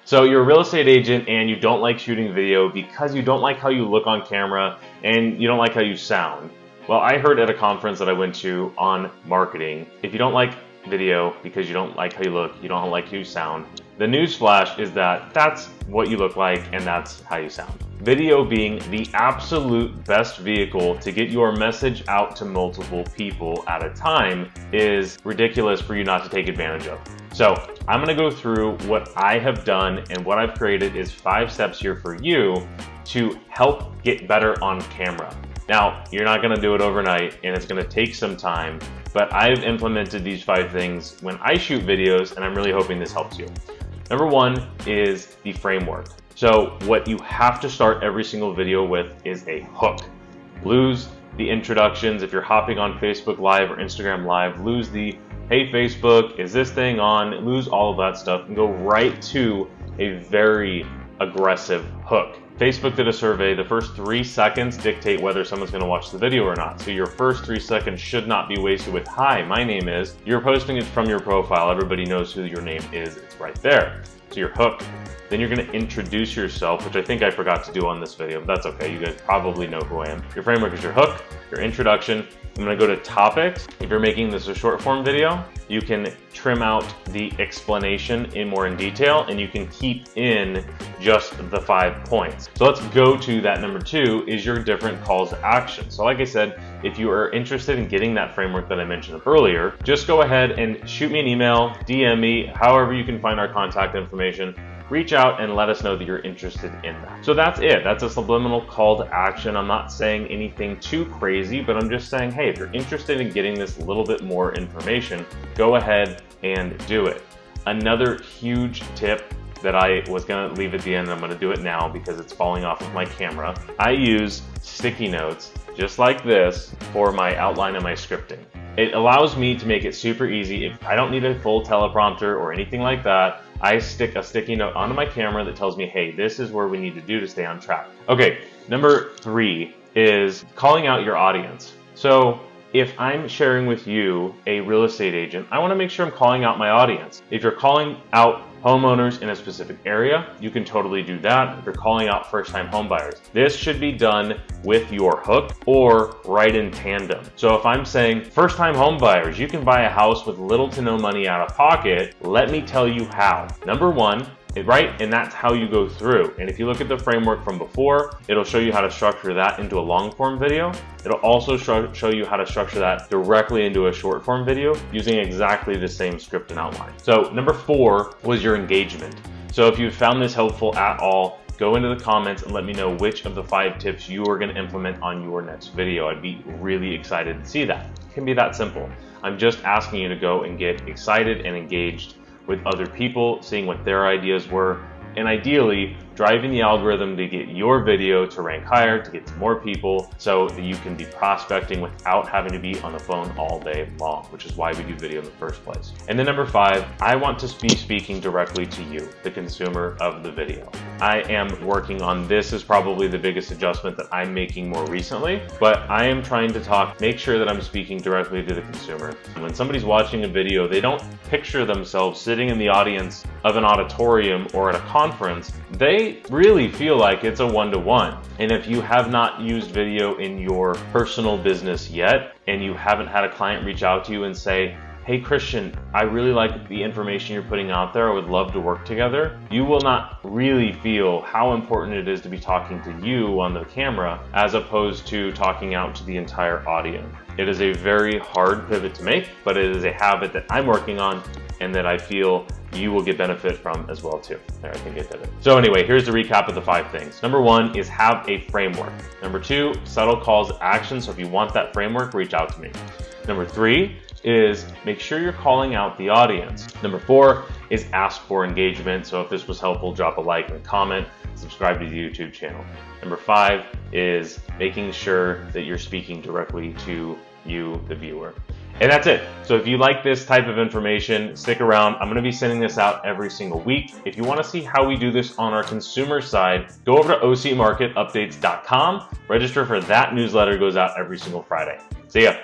So you're a real estate agent and you don't like shooting video because you don't like how you look on camera and you don't like how you sound. Well, I heard at a conference that I went to on marketing, if you don't like video because you don't like how you look, you don't like how you sound, the newsflash is that that's what you look like and that's how you sound. Video being the absolute best vehicle to get your message out to multiple people at a time is ridiculous for you not to take advantage of. So I'm gonna go through what I have done, and what I've created is 5 steps here for you to help get better on camera. Now, you're not gonna do it overnight and it's gonna take some time, but I've implemented these 5 things when I shoot videos and I'm really hoping this helps you. Number 1 is the framework. So what you have to start every single video with is a hook. Lose the introductions. If you're hopping on Facebook Live or Instagram Live, lose the, hey Facebook, is this thing on? Lose all of that stuff and go right to a very aggressive hook. Facebook did a survey. The first 3 seconds dictate whether someone's going to watch the video or not. So your first 3 seconds should not be wasted with, hi, my name is. You're posting it from your profile. Everybody knows who your name is. It's right there. So your hook. Then you're going to introduce yourself, which I think I forgot to do on this video, but that's okay. You guys probably know who I am. Your framework is your hook, your introduction. I'm going to go to topics. If you're making this a short form video, you can trim out the explanation in more in detail, and you can keep in just the 5 points. So let's go to that. Number 2 is your different calls to action. So like I said, if you are interested in getting that framework that I mentioned earlier, just go ahead and shoot me an email, DM me, however you can find our contact information. Reach out and let us know that you're interested in that. So that's it. That's a subliminal call to action. I'm not saying anything too crazy, but I'm just saying, hey, if you're interested in getting this little bit more information, go ahead and do it. Another huge tip that I was gonna leave at the end, I'm gonna do it now because it's falling off of my camera. I use sticky notes just like this for my outline and my scripting. It allows me to make it super easy. If I don't need a full teleprompter or anything like that, I stick a sticky note onto my camera that tells me, hey, this is where we need to do to stay on track. Okay, number 3 is calling out your audience. So if I'm sharing with you a real estate agent, I wanna make sure I'm calling out my audience. If you're calling out homeowners in a specific area, you can totally do that. If you're calling out first-time home buyers, this should be done with your hook or right in tandem. So if I'm saying first-time home buyers, you can buy a house with little to no money out of pocket, let me tell you how. Number 1, right? And that's how you go through. And if you look at the framework from before, it'll show you how to structure that into a long form video. It'll also show you how to structure that directly into a short form video using exactly the same script and outline. So number 4 was your engagement. So if you found this helpful at all, go into the comments and let me know which of the 5 tips you are going to implement on your next video. I'd be really excited to see that. It can be that simple. I'm just asking you to go and get excited and engaged with other people, seeing what their ideas were, and ideally driving the algorithm to get your video to rank higher, to get to more people, so that you can be prospecting without having to be on the phone all day long, which is why we do video in the first place. And then number 5, I want to be speaking directly to you, the consumer of the video. I am working on this is probably the biggest adjustment that I'm making more recently, but I am trying to make sure that I'm speaking directly to the consumer. When somebody's watching a video, they don't picture themselves sitting in the audience of an auditorium or at a conference. They really feel like it's a one-to-one. And if you have not used video in your personal business yet, and you haven't had a client reach out to you and say, hey Christian, I really like the information you're putting out there, I would love to work together, you will not really feel how important it is to be talking to you on the camera as opposed to talking out to the entire audience. It is a very hard pivot to make, but it is a habit that I'm working on and that I feel you will get benefit from as well too. There, I think I did it. So anyway, here's the recap of the 5 things. Number 1 is have a framework. Number 2, subtle calls to action. So if you want that framework, reach out to me. Number 3 is make sure you're calling out the audience. Number 4 is ask for engagement. So if this was helpful, drop a like and a comment, subscribe to the YouTube channel. Number 5 is making sure that you're speaking directly to you, the viewer. And that's it. So if you like this type of information, stick around. I'm going to be sending this out every single week. If you want to see how we do this on our consumer side, go over to ocmarketupdates.com. Register for that newsletter. It goes out every single Friday. See ya.